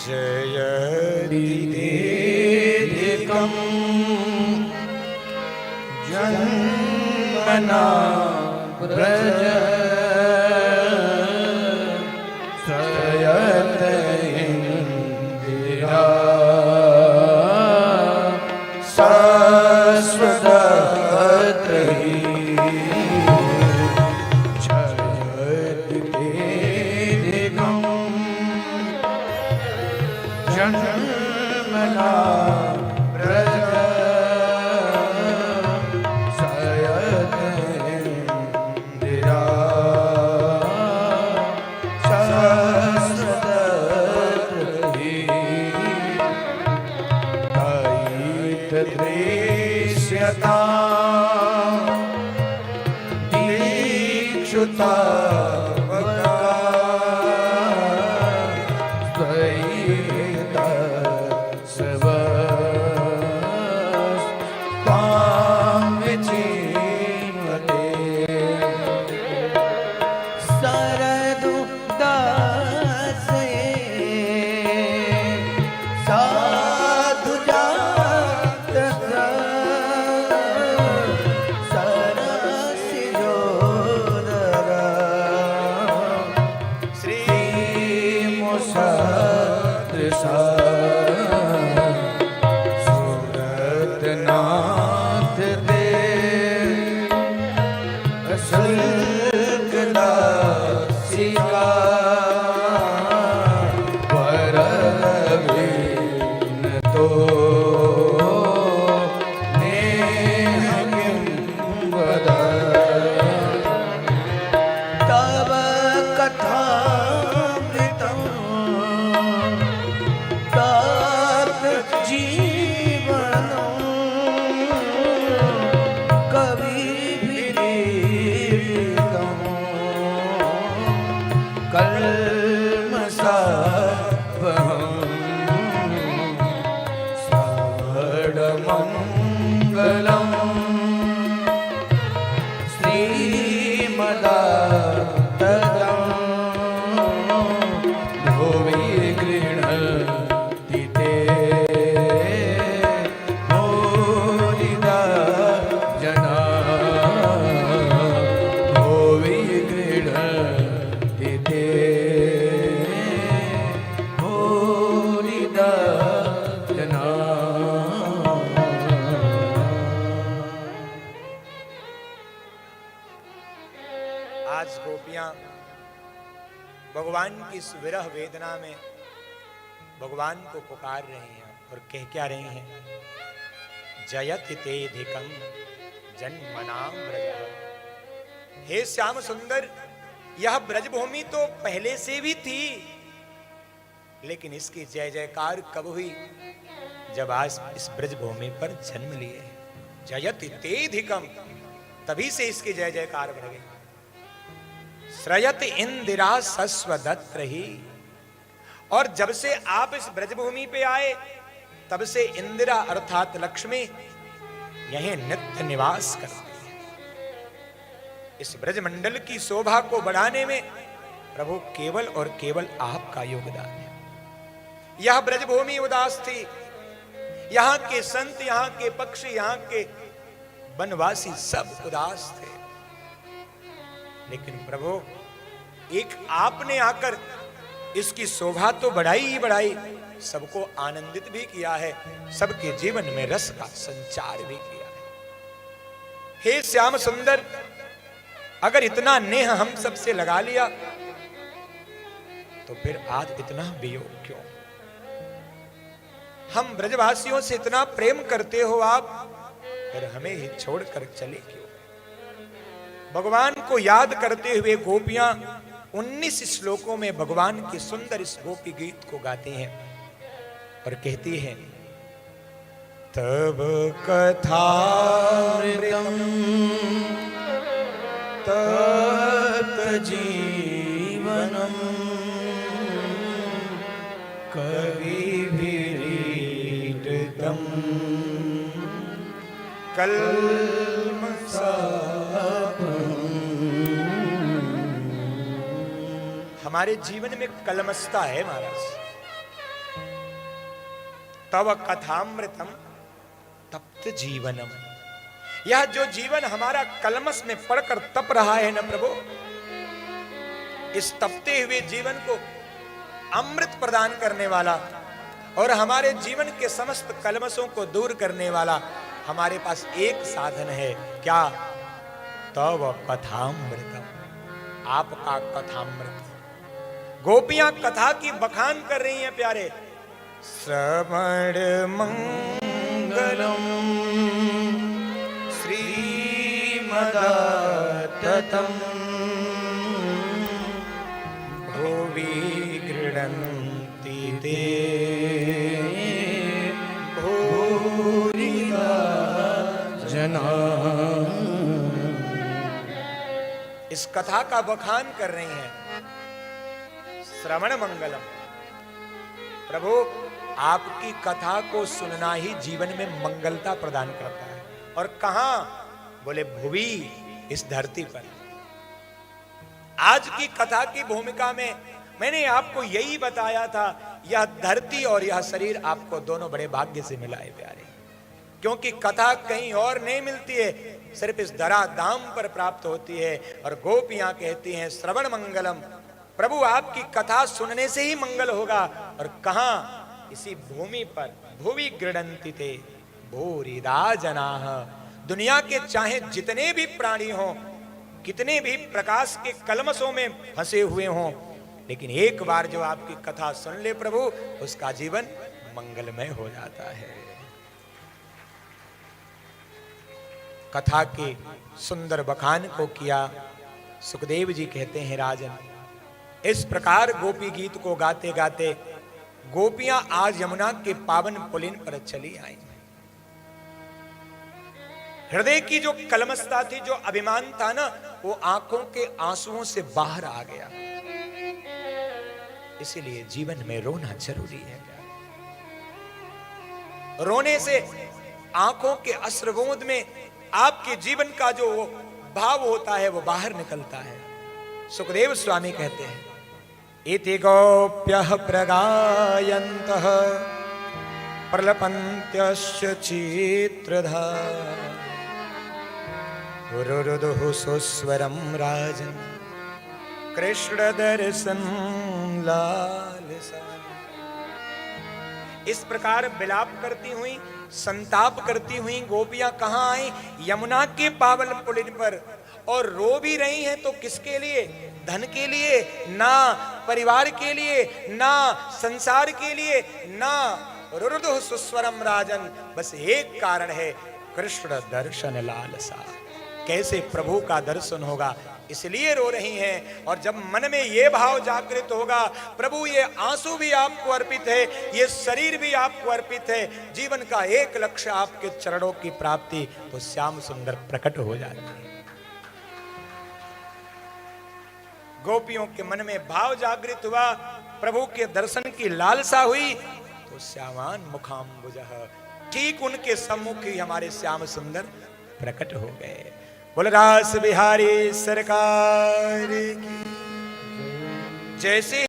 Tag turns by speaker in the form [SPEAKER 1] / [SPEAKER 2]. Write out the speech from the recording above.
[SPEAKER 1] जयतिदेधिकं जन्मना व्रज श्रयत इंदिरा शाश्वतत्रयी जयतिदेधिकं जन्मना व्रज श्रयत इंदिरा शाश्वतत्रयी दयितदृश्यता दीक्षुता सुरतनाथ दे स्वर्गदासिका वरवीन तो नेह किं वद तव कथामृतं जीवनं कविभिरीडितं कल्मषापहं सर्वमङ्गलं श्रीमदाततं भुवि गृह्णन्ति ते भूरिदा जना भुवि गृह्णन्ति ते भूरिदा जना। आज गोपियां भगवान की इस विरह वेदना में भगवान को पुकार रहे हैं और कह क्या रहे हैं? जयतिदेधिकं जन्मनां व्रज। हे श्याम सुंदर, यह ब्रजभूमि तो पहले से भी थी, लेकिन इसकी जय जयकार कब हुई? जब आज इस ब्रजभूमि पर जन्म लिए। जयतिदेधिकं, तभी से इसकी जय जयकार बढ़ गई। श्रयत इंदिरा सस्वदत्त रही, और जब से आप इस ब्रजभूमि पे आए तब से इंदिरा अर्थात लक्ष्मी यहीं नित्य निवास करती है। इस ब्रजमंडल की शोभा को बढ़ाने में प्रभु केवल और केवल आपका योगदान है। यह ब्रजभूमि उदास थी, यहाँ के संत, यहाँ के पक्षी, यहाँ के वनवासी सब उदास थे, लेकिन प्रभु एक आपने आकर इसकी शोभा तो बढ़ाई ही बढ़ाई, सबको आनंदित भी किया है, सबके जीवन में रस का संचार भी किया है। हे श्याम सुंदर, अगर इतना नेह हम सबसे लगा लिया तो फिर आज इतना वियोग क्यों? हम ब्रजवासियों से इतना प्रेम करते हो आप, फिर हमें ही छोड़कर चले क्यों? भगवान को याद करते हुए गोपियां 19 श्लोकों में भगवान के सुंदर इस गोपी गीत को गाती हैं और कहती हैं, तब कथामृतं तप्त जीवनं कविभिरीडितं
[SPEAKER 2] हमारे जीवन में कलमस्ता है महाराज,
[SPEAKER 1] तव कथामृतम तप्त जीवनम। यह जो जीवन हमारा कलमस में पड़कर तप रहा है ना प्रभु, इस तपते हुए जीवन को अमृत प्रदान करने वाला और हमारे जीवन के समस्त कलमसों को दूर करने वाला हमारे पास एक साधन है। क्या? तव कथामृतम, आपका कथामृत। गोपियां कथा की बखान कर रही हैं प्यारे। श्रवण मंगलम श्रीमदाततम भुवि गृह्णन्ति ते भूरिदा जना। इस कथा का बखान कर रही हैं। श्रवण मंगलम, प्रभु आपकी कथा को सुनना ही जीवन में मंगलता प्रदान करता है। और कहां? बोले भुवि, इस धरती पर। आज की कथा की भूमिका में मैंने आपको यही बताया था, यह धरती और यह शरीर आपको दोनों बड़े भाग्य से मिला है प्यारे। क्योंकि कथा कहीं और नहीं मिलती है, सिर्फ इस धरा धाम पर प्राप्त होती है। और गोपियां कहती हैं श्रवण मंगलम, प्रभु आपकी कथा सुनने से ही मंगल होगा। और कहां? इसी भूमि पर। भुवि गृह्णन्ति ते भूरिदा जनाः। दुनिया के चाहे जितने भी प्राणी हों, कितने भी प्रकाश के कलमसों में फंसे हुए हों, लेकिन एक बार जो आपकी कथा सुन ले प्रभु, उसका जीवन मंगलमय हो जाता है। कथा के सुंदर बखान को किया। सुखदेव जी कहते हैं राजन, इस प्रकार गोपी गीत को गाते गाते गोपियां आज यमुना के पावन पुलिन पर चली आई। हृदय की जो कलमस्ता थी, जो अभिमान था ना, वो आंखों के आंसुओं से बाहर आ गया। इसीलिए जीवन में रोना जरूरी है। रोने से आंखों के अश्रुबूंद में आपके जीवन का जो भाव होता है वो बाहर निकलता है। सुखदेव स्वामी कहते हैं, इति गोप्यः प्रगायन्तः प्रलपन्त्यश्च चित्रधा रुरुदुः सुस्वरं राजन् कृष्ण दर्शन लालसा। इस प्रकार विलाप करती हुई, संताप करती हुई गोपियां कहां आई? यमुना के पावन पुलिन पर। और रो भी रही हैं तो किसके लिए? धन के लिए ना, परिवार के लिए ना, संसार के लिए ना। रुरुदुः सुस्वरम राजन, बस एक कारण है, कृष्ण दर्शन लालसा। कैसे प्रभु का दर्शन होगा, इसलिए रो रही हैं। और जब मन में ये भाव जागृत होगा, प्रभु ये आंसू भी आपको अर्पित है, ये शरीर भी आपको अर्पित है, जीवन का एक लक्ष्य आपके चरणों की प्राप्ति, तो श्याम सुंदर प्रकट हो जाते हैं। गोपियों के मन में भाव जागृत हुआ, प्रभु के दर्शन की लालसा हुई, तो श्यामान मुखाम्बुजः, ठीक उनके सम्मुख ही हमारे श्याम सुंदर प्रकट हो गए। बोल रास बिहारी सरकार की। जैसे